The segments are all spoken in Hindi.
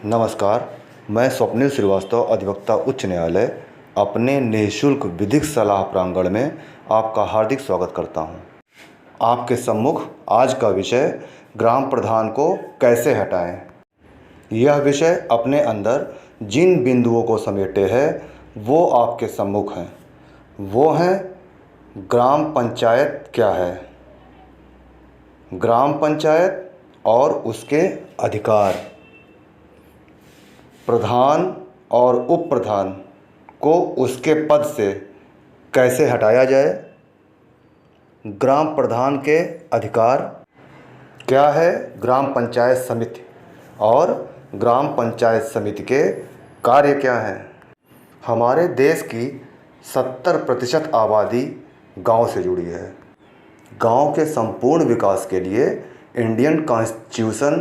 नमस्कार। मैं स्वप्निल श्रीवास्तव, अधिवक्ता, उच्च न्यायालय, अपने निःशुल्क विधिक सलाह प्रांगण में आपका हार्दिक स्वागत करता हूं। आपके सम्मुख आज का विषय ग्राम प्रधान को कैसे हटाएं। यह विषय अपने अंदर जिन बिंदुओं को समेटे है वो आपके सम्मुख हैं। वो हैं ग्राम पंचायत क्या है, ग्राम पंचायत और उसके अधिकार, प्रधान और उप प्रधान को उसके पद से कैसे हटाया जाए, ग्राम प्रधान के अधिकार क्या है, ग्राम पंचायत समिति और ग्राम पंचायत समिति के कार्य क्या हैं। हमारे देश की 70% आबादी गांव से जुड़ी है। गांव के संपूर्ण विकास के लिए इंडियन कॉन्स्टिट्यूशन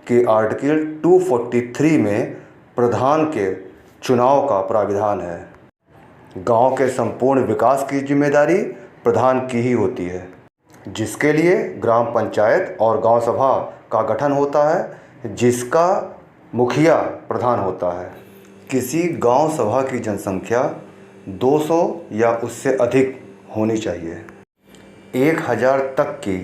के आर्टिकल 243 में प्रधान के चुनाव का प्राविधान है। गांव के संपूर्ण विकास की जिम्मेदारी प्रधान की ही होती है, जिसके लिए ग्राम पंचायत और गांव सभा का गठन होता है, जिसका मुखिया प्रधान होता है। किसी गांव सभा की जनसंख्या 200 या उससे अधिक होनी चाहिए। 1000 तक की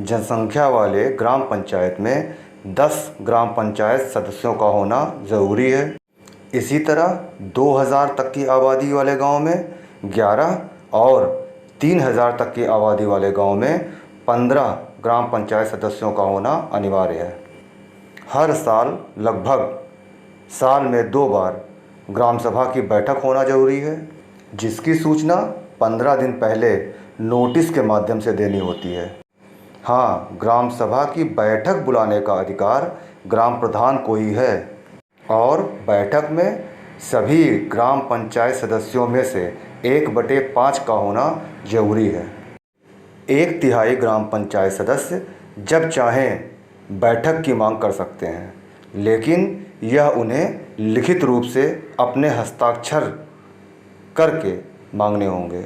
जनसंख्या वाले ग्राम पंचायत में 10 ग्राम पंचायत सदस्यों का होना ज़रूरी है। इसी तरह 2000 तक की आबादी वाले गांव में 11 और 3000 तक की आबादी वाले गांव में 15 ग्राम पंचायत सदस्यों का होना अनिवार्य है। हर साल लगभग साल में 2 बार ग्राम सभा की बैठक होना जरूरी है, जिसकी सूचना 15 दिन पहले नोटिस के माध्यम से देनी होती है। हाँ, ग्राम सभा की बैठक बुलाने का अधिकार ग्राम प्रधान को ही है और बैठक में सभी ग्राम पंचायत सदस्यों में से 1/5 का होना जरूरी है। 1/3 ग्राम पंचायत सदस्य जब चाहें बैठक की मांग कर सकते हैं, लेकिन यह उन्हें लिखित रूप से अपने हस्ताक्षर करके मांगने होंगे।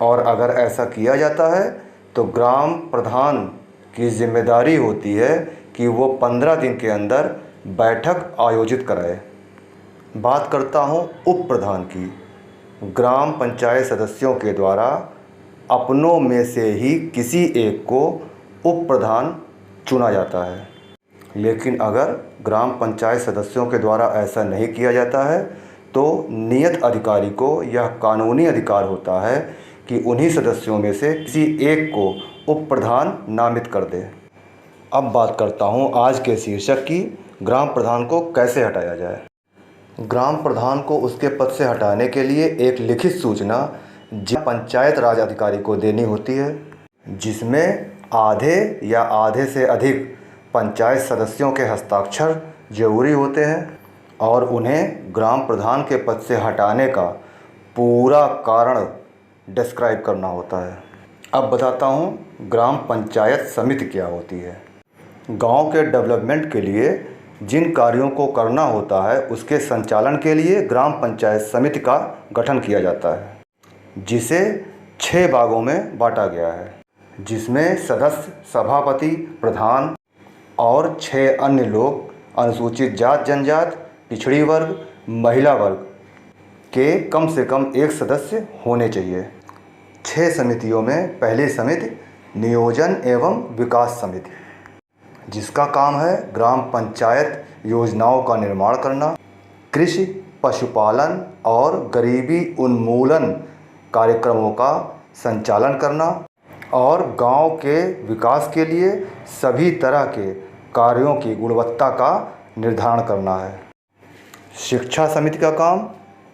और अगर ऐसा किया जाता है तो ग्राम प्रधान की जिम्मेदारी होती है कि वो 15 दिन के अंदर बैठक आयोजित कराए। बात करता हूँ उप प्रधान की। ग्राम पंचायत सदस्यों के द्वारा अपनों में से ही किसी एक को उप प्रधान चुना जाता है, लेकिन अगर ग्राम पंचायत सदस्यों के द्वारा ऐसा नहीं किया जाता है तो नियत अधिकारी को यह कानूनी अधिकार होता है कि उन्हीं सदस्यों में से किसी एक को उप प्रधान नामित कर दे। अब बात करता हूँ आज के शीर्षक की, ग्राम प्रधान को कैसे हटाया जाए। ग्राम प्रधान को उसके पद से हटाने के लिए एक लिखित सूचना जिला पंचायत राज अधिकारी को देनी होती है, जिसमें आधे या आधे से अधिक पंचायत सदस्यों के हस्ताक्षर जरूरी होते हैं और उन्हें ग्राम प्रधान के पद से हटाने का पूरा कारण डिस्क्राइब करना होता है। अब बताता हूँ ग्राम पंचायत समिति क्या होती है। गांव के डेवलपमेंट के लिए जिन कार्यों को करना होता है उसके संचालन के लिए ग्राम पंचायत समिति का गठन किया जाता है, जिसे 6 भागों में बांटा गया है, जिसमें सदस्य, सभापति, प्रधान और 6 अन्य लोग अनुसूचित जात जनजात, पिछड़ी वर्ग, महिला वर्ग के कम से कम 1 सदस्य होने चाहिए। 6 समितियों में पहली समिति नियोजन एवं विकास समिति, जिसका काम है ग्राम पंचायत योजनाओं का निर्माण करना, कृषि, पशुपालन और गरीबी उन्मूलन कार्यक्रमों का संचालन करना और गांव के विकास के लिए सभी तरह के कार्यों की गुणवत्ता का निर्धारण करना है। शिक्षा समिति का काम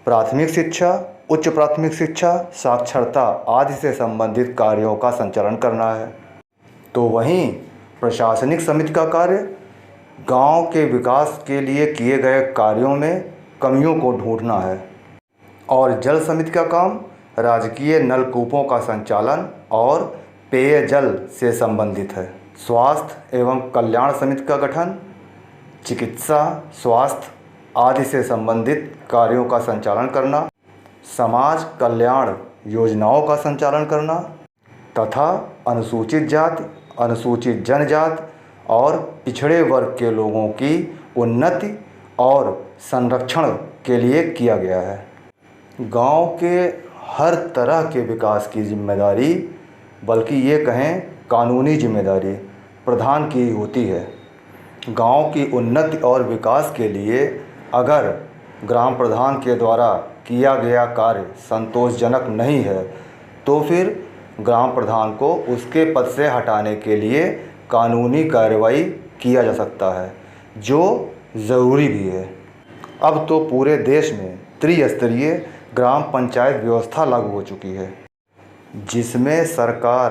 प्राथमिक शिक्षा, उच्च प्राथमिक शिक्षा, साक्षरता आदि से संबंधित कार्यों का संचालन करना है। तो वहीं प्रशासनिक समिति का कार्य गांव के विकास के लिए किए गए कार्यों में कमियों को ढूंढना है। और जल समिति का काम राजकीय नलकूपों का संचालन और पेयजल से संबंधित है। स्वास्थ्य एवं कल्याण समिति का गठन चिकित्सा, स्वास्थ्य आदि से संबंधित कार्यों का संचालन करना, समाज कल्याण योजनाओं का संचालन करना तथा अनुसूचित जाति, अनुसूचित जनजाति और पिछड़े वर्ग के लोगों की उन्नति और संरक्षण के लिए किया गया है। गांव के हर तरह के विकास की जिम्मेदारी, बल्कि ये कहें कानूनी जिम्मेदारी, प्रधान की होती है। गांव की उन्नति और विकास के लिए अगर ग्राम प्रधान के द्वारा किया गया कार्य संतोषजनक नहीं है तो फिर ग्राम प्रधान को उसके पद से हटाने के लिए कानूनी कार्रवाई किया जा सकता है, जो ज़रूरी भी है। अब तो पूरे देश में त्रिस्तरीय ग्राम पंचायत व्यवस्था लागू हो चुकी है, जिसमें सरकार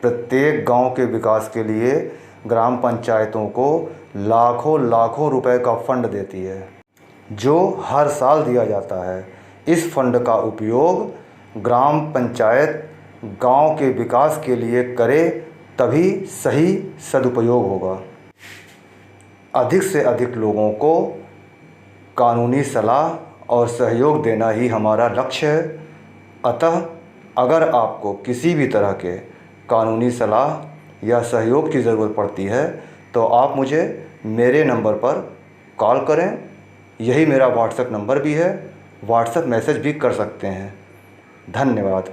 प्रत्येक गांव के विकास के लिए ग्राम पंचायतों को लाखों लाखों रुपए का फंड देती है, जो हर साल दिया जाता है। इस फंड का उपयोग ग्राम पंचायत गांव के विकास के लिए करे, तभी सही सदुपयोग होगा। अधिक से अधिक लोगों को कानूनी सलाह और सहयोग देना ही हमारा लक्ष्य है। अतः अगर आपको किसी भी तरह के कानूनी सलाह या सहयोग की ज़रूरत पड़ती है तो आप मुझे मेरे नंबर पर कॉल करें। यही मेरा व्हाट्सएप नंबर भी है, व्हाट्सएप मैसेज भी कर सकते हैं। धन्यवाद।